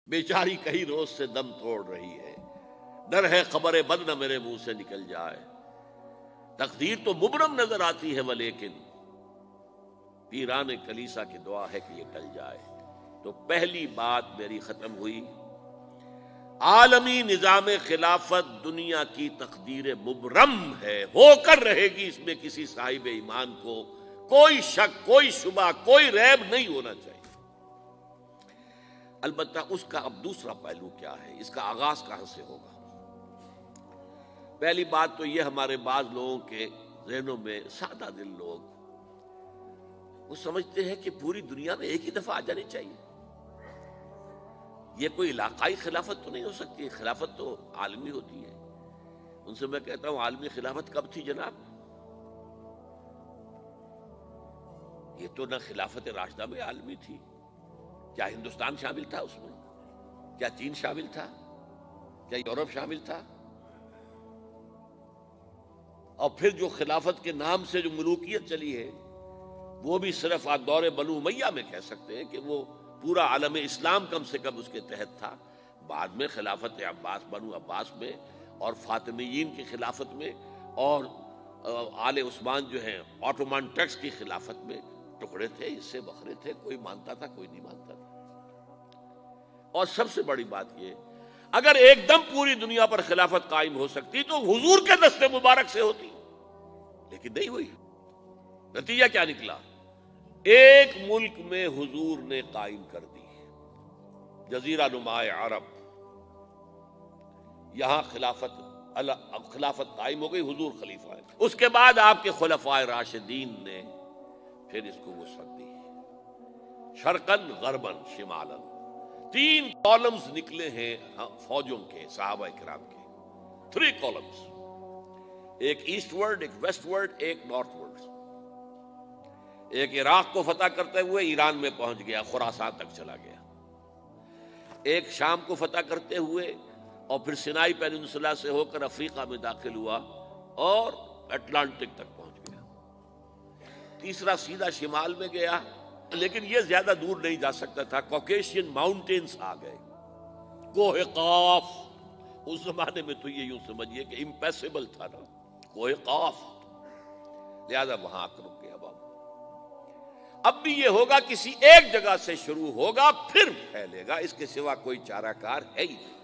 بیچاری کئی روز سے دم توڑ رہی ہے، ڈر ہے خبر بد نہ میرے منہ سے نکل جائے، تقدیر تو مبرم نظر آتی ہے ولیکن پیران کلیسا کی دعا ہے کہ یہ ٹل جائے۔ تو پہلی بات میری ختم ہوئی، عالمی نظام خلافت دنیا کی تقدیر مبرم ہے، ہو کر رہے گی، اس میں کسی صاحب ایمان کو کوئی شک، کوئی شبہ، کوئی ریب نہیں ہونا چاہیے۔ البتہ اس کا اب دوسرا پہلو کیا ہے، اس کا آغاز کہاں سے ہوگا؟ پہلی بات تو یہ، ہمارے بعض لوگوں کے ذہنوں میں، سادہ دل لوگ وہ سمجھتے ہیں کہ پوری دنیا میں ایک ہی دفعہ آ جانی چاہیے، یہ کوئی علاقائی خلافت تو نہیں ہو سکتی، خلافت تو عالمی ہوتی ہے۔ ان سے میں کہتا ہوں، عالمی خلافت کب تھی جناب؟ یہ تو نہ خلافت راشدہ میں عالمی تھی، کیا ہندوستان شامل تھا اس میں؟ کیا چین شامل تھا؟ کیا یورپ شامل تھا؟ اور پھر جو خلافت کے نام سے جو ملوکیت چلی ہے، وہ بھی صرف دور بنو امیہ میں کہہ سکتے ہیں کہ وہ پورا عالم اسلام کم سے کم اس کے تحت تھا۔ بعد میں خلافت عباس، بنو عباس میں، اور فاطمیین کی خلافت میں، اور آل عثمان جو ہیں آٹومان ٹرکس کی خلافت میں ٹکڑے تھے، حصے بکھرے تھے، کوئی مانتا تھا، کوئی نہیں مانتا تھا۔ اور سب سے بڑی بات یہ، اگر ایک دم پوری دنیا پر خلافت قائم ہو سکتی تو حضور کے دست مبارک سے ہوتی، لیکن نہیں ہوئی۔ نتیجہ کیا نکلا؟ ایک ملک میں حضور نے قائم کر دی، جزیرہ نما عرب، یہاں خلافت قائم ہو گئی، حضور خلیفہ ہے۔ اس کے بعد آپ کے خلفائے راشدین نے پھر اس کو وسعت دی، شرقاً غرباً شمالاً، 3 کالمز نکلے ہیں فوجوں کے، صحابہ کرام کے، 3 کالمز، ایک ایسٹ ورڈ، ایک ویسٹ ورڈ، ایک نارتھ ورڈ۔ ایک عراق کو فتح کرتے ہوئے ایران میں پہنچ گیا، خراسان تک چلا گیا۔ ایک شام کو فتح کرتے ہوئے اور پھر سینائی پیننسولا سے ہو کر افریقہ میں داخل ہوا اور اٹلانٹک تک پہنچ گیا۔ تیسرا سیدھا شمال میں گیا، لیکن یہ زیادہ دور نہیں جا سکتا تھا، کوکیشین ماؤنٹینز آ گئے، کوہ قاف۔ اس زمانے میں تو یہ یوں سمجھیے کہ امپیسیبل تھا نا، کوہ قاف، لہذا وہاں آ کر رک گیا بابا۔ اب بھی یہ ہوگا، کسی ایک جگہ سے شروع ہوگا پھر پھیلے گا، اس کے سوا کوئی چارہ کار ہے ہی نہیں۔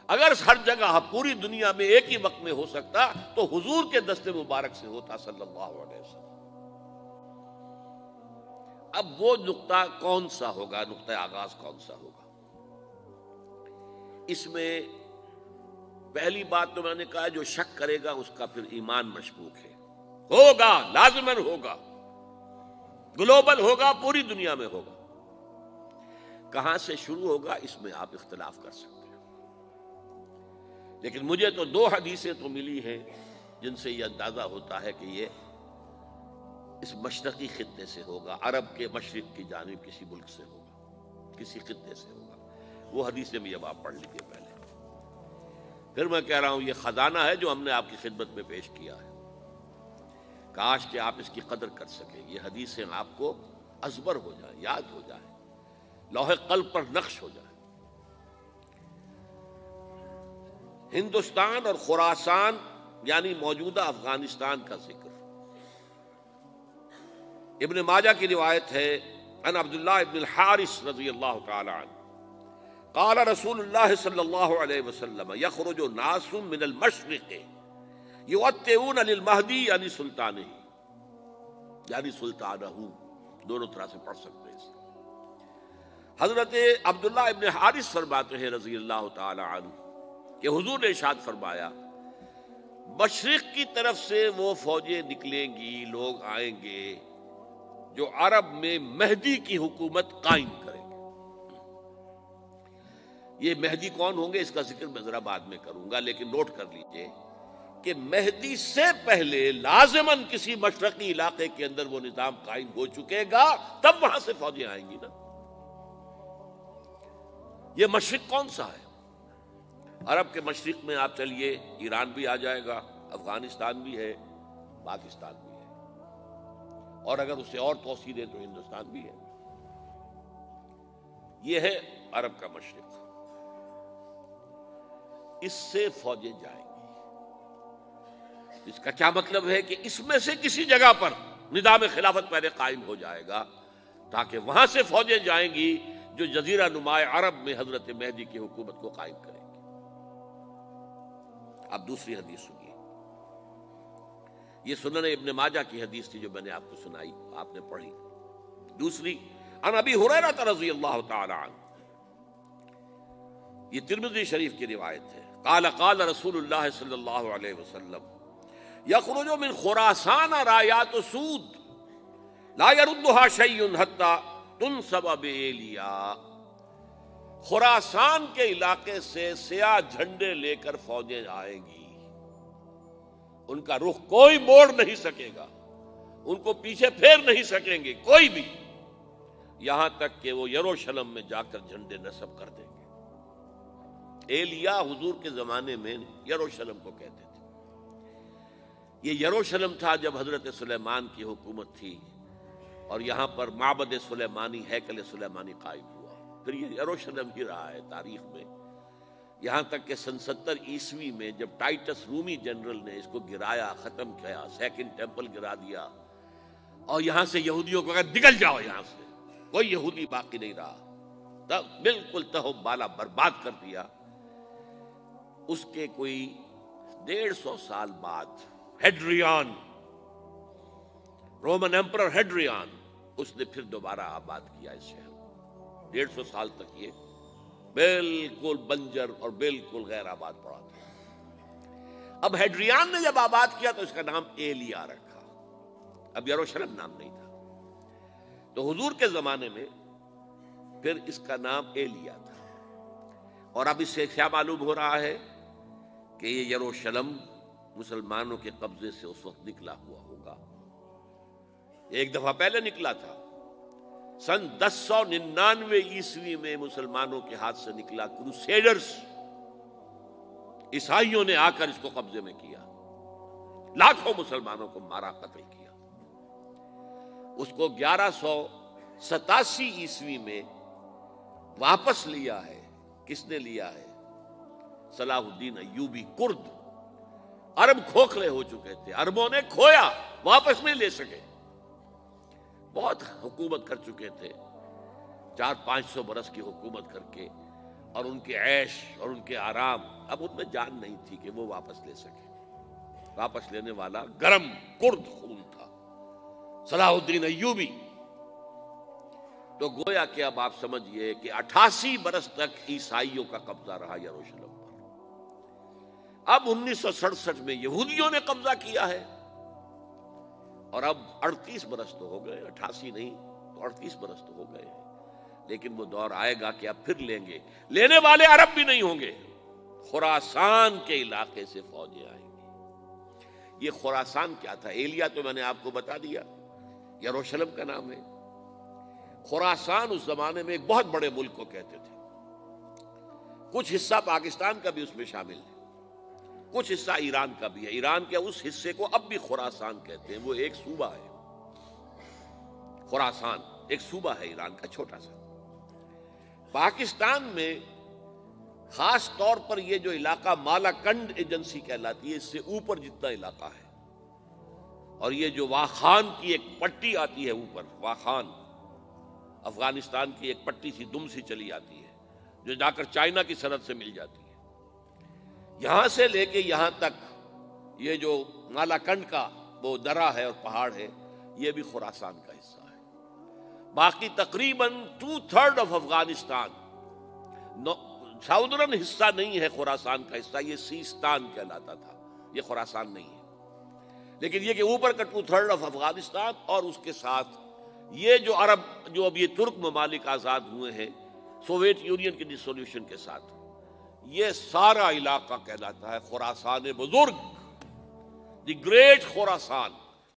اگر ہر جگہ پوری دنیا میں ایک ہی وقت میں ہو سکتا تو حضور کے دست مبارک سے ہوتا صلی اللہ علیہ وسلم۔ اب وہ نقطہ کون سا ہوگا، نقطہ آغاز کون سا ہوگا؟ اس میں پہلی بات تو میں نے کہا، جو شک کرے گا اس کا پھر ایمان مشکوک ہے، ہوگا، لازماً ہوگا، گلوبل ہوگا، پوری دنیا میں ہوگا۔ کہاں سے شروع ہوگا اس میں آپ اختلاف کر سکتے ہیں، لیکن مجھے تو 2 حدیثیں تو ملی ہیں جن سے یہ اندازہ ہوتا ہے کہ یہ اس مشرقی خطے سے ہوگا، عرب کے مشرق کی جانب کسی ملک سے ہوگا، کسی خطے سے ہوگا۔ وہ حدیثیں بھی اب آپ پڑھ لیجیے پہلے، پھر میں کہہ رہا ہوں یہ خزانہ ہے جو ہم نے آپ کی خدمت میں پیش کیا ہے، کاش کہ آپ اس کی قدر کر سکیں، یہ حدیثیں آپ کو ازبر ہو جائیں، یاد ہو جائیں، لوح قلب پر نقش ہو جائیں۔ ہندوستان اور خراسان یعنی موجودہ افغانستان کا ذکر، ابن ماجہ کی روایت ہے، ان عبداللہ ابن الحارث رضی اللہ تعالی عنہ قال رسول اللہ صلی اللہ علیہ وسلم یخرج ناس من المشرق یؤتئون للمہدی یعنی سلطانہ، یعنی سلطانہ، دونوں طرح سے پڑھ سکتے ہیں۔ حضرت عبداللہ ابن حارث فرماتے ہیں رضی اللہ تعالی عنہ کہ حضور نے ارشاد فرمایا، مشرق کی طرف سے وہ فوجیں نکلیں گی، لوگ آئیں گے جو عرب میں مہدی کی حکومت قائم کریں گے۔ یہ مہدی کون ہوں گے اس کا ذکر میں ذرا بعد میں کروں گا، لیکن نوٹ کر لیجئے کہ مہدی سے پہلے لازماً کسی مشرقی علاقے کے اندر وہ نظام قائم ہو چکے گا، تب وہاں سے فوجیں آئیں گی نا۔ یہ مشرق کون سا ہے؟ عرب کے مشرق میں آپ چلیے، ایران بھی آ جائے گا، افغانستان بھی ہے، پاکستان بھی ہے، اور اگر اسے اور توسیع دیں تو ہندوستان بھی ہے۔ یہ ہے عرب کا مشرق، اس سے فوجیں جائیں گی۔ اس کا کیا مطلب ہے کہ اس میں سے کسی جگہ پر نظام خلافت پہلے قائم ہو جائے گا، تاکہ وہاں سے فوجیں جائیں گی جو جزیرہ نما عرب میں حضرت مہدی کی حکومت کو قائم کریں گی۔ اب دوسری حدیث سنیے، یہ سنن ابن ماجہ کی حدیث تھی جو میں نے آپ کو سنائی، آپ نے پڑھی۔ دوسری عن ابی ہریرہ رضی اللہ تعالی عنہ، یہ ترمذی شریف کی روایت ہے، قال قال رسول اللہ صلی اللہ علیہ وسلم یخرج من خراسان رایات سود لا يردها شیء حتی تنصب بإیلیا۔ خراسان کے علاقے سے سیاہ جھنڈے لے کر فوجیں آئیں گی، ان کا رخ کوئی موڑ نہیں سکے گا، ان کو پیچھے پھیر نہیں سکیں گے کوئی بھی، یہاں تک کہ وہ یروشلم میں جا کر جھنڈے نصب کر دیں گے۔ ایلیا حضور کے زمانے میں یروشلم کو کہتے تھے۔ یہ یروشلم تھا جب حضرت سلیمان کی حکومت تھی اور یہاں پر معبد سلیمانی، ہیکل سلیمانی قائم ہوا، پھر یہ یروشلم ہی رہا ہے تاریخ میں، یہاں تک کہ سن 70 عیسوی میں جب ٹائٹس رومی جنرل نے اس کو گرایا، ختم کیا، سیکنڈ ٹیمپل گرا دیا اور یہاں سے یہودیوں کو کہا نکل جاؤ، یہاں سے کوئی یہودی باقی نہیں رہا، تب بالکل تہو بالا برباد کر دیا۔ اس کے کوئی 150 سال بعد ہیڈریان، رومن ایمپرر ہیڈریان، اس نے پھر دوبارہ آباد کیا اس شہر کو۔ 150 سال تک یہ بالکل بنجر اور بالکل غیر آباد پڑا تھا۔ اب ہیڈریان نے جب آباد کیا تو اس کا نام ایلیا رکھا، اب یروشلم نام نہیں تھا۔ تو حضور کے زمانے میں پھر اس کا نام ایلیا تھا، اور اب اس سے کیا معلوم ہو رہا ہے کہ یہ یروشلم مسلمانوں کے قبضے سے اس وقت نکلا ہوا ہوگا۔ ایک دفعہ پہلے نکلا تھا، سن 1099 عیسوی میں مسلمانوں کے ہاتھ سے نکلا، کروسیڈرز عیسائیوں نے آ کر اس کو قبضے میں کیا، لاکھوں مسلمانوں کو مارا، قتل کیا۔ اس کو 1187 عیسوی میں واپس لیا ہے۔ کس نے لیا ہے؟ صلاح الدین ایوبی، کرد۔ عرب کھوکھلے ہو چکے تھے، عربوں نے کھویا، واپس نہیں لے سکے، بہت حکومت کر چکے تھے، 400-500 برس کی حکومت کر کے، اور ان کے عیش اور ان کے آرام، اب ان میں جان نہیں تھی کہ وہ واپس لے سکے۔ واپس لینے والا گرم کرد خون تھا، صلاح الدین ایوبی۔ تو گویا کہ اب آپ سمجھئے کہ 88 برس تک عیسائیوں کا قبضہ رہا یروشلم پر۔ اب 1967 میں یہودیوں نے قبضہ کیا ہے، اور اب 38 برس تو ہو گئے، 88 نہیں تو 38 برس تو ہو گئے ہیں، لیکن وہ دور آئے گا کہ اب پھر لیں گے، لینے والے عرب بھی نہیں ہوں گے، خراسان کے علاقے سے فوجیں آئیں گی۔ یہ خراسان کیا تھا؟ ایلیا تو میں نے آپ کو بتا دیا، یروشلم کا نام ہے۔ خراسان اس زمانے میں ایک بہت بڑے ملک کو کہتے تھے، کچھ حصہ پاکستان کا بھی اس میں شامل ہے، کچھ حصہ ایران کا بھی ہے۔ ایران کے اس حصے کو اب بھی خراسان کہتے ہیں، وہ ایک صوبہ ہے، خراسان ایک صوبہ ہے ایران کا چھوٹا سا۔ پاکستان میں خاص طور پر یہ جو علاقہ مالاکنڈ ایجنسی کہلاتی ہے، اس سے اوپر جتنا علاقہ ہے، اور یہ جو واخان کی ایک پٹی آتی ہے اوپر، واخان افغانستان کی ایک پٹی سی دم سی چلی آتی ہے جو جا کر چائنا کی سرحد سے مل جاتی ہے، یہاں سے لے کے یہاں تک یہ جو مالاکنڈ کا وہ درہ ہے اور پہاڑ ہے، یہ بھی خراسان کا حصہ ہے۔ باقی تقریباً 2/3 آف افغانستان، ساؤدرن حصہ نہیں ہے خراسان کا حصہ، یہ سیستان کہلاتا تھا، یہ خراسان نہیں ہے، لیکن یہ کہ اوپر کا 2/3 آف افغانستان، اور اس کے ساتھ یہ جو عرب، جو اب یہ ترک ممالک آزاد ہوئے ہیں سوویت یونین کی ڈسولوشن کے ساتھ، یہ سارا علاقہ کہلاتا ہے خراسان بزرگ، دی گریٹ خراسان۔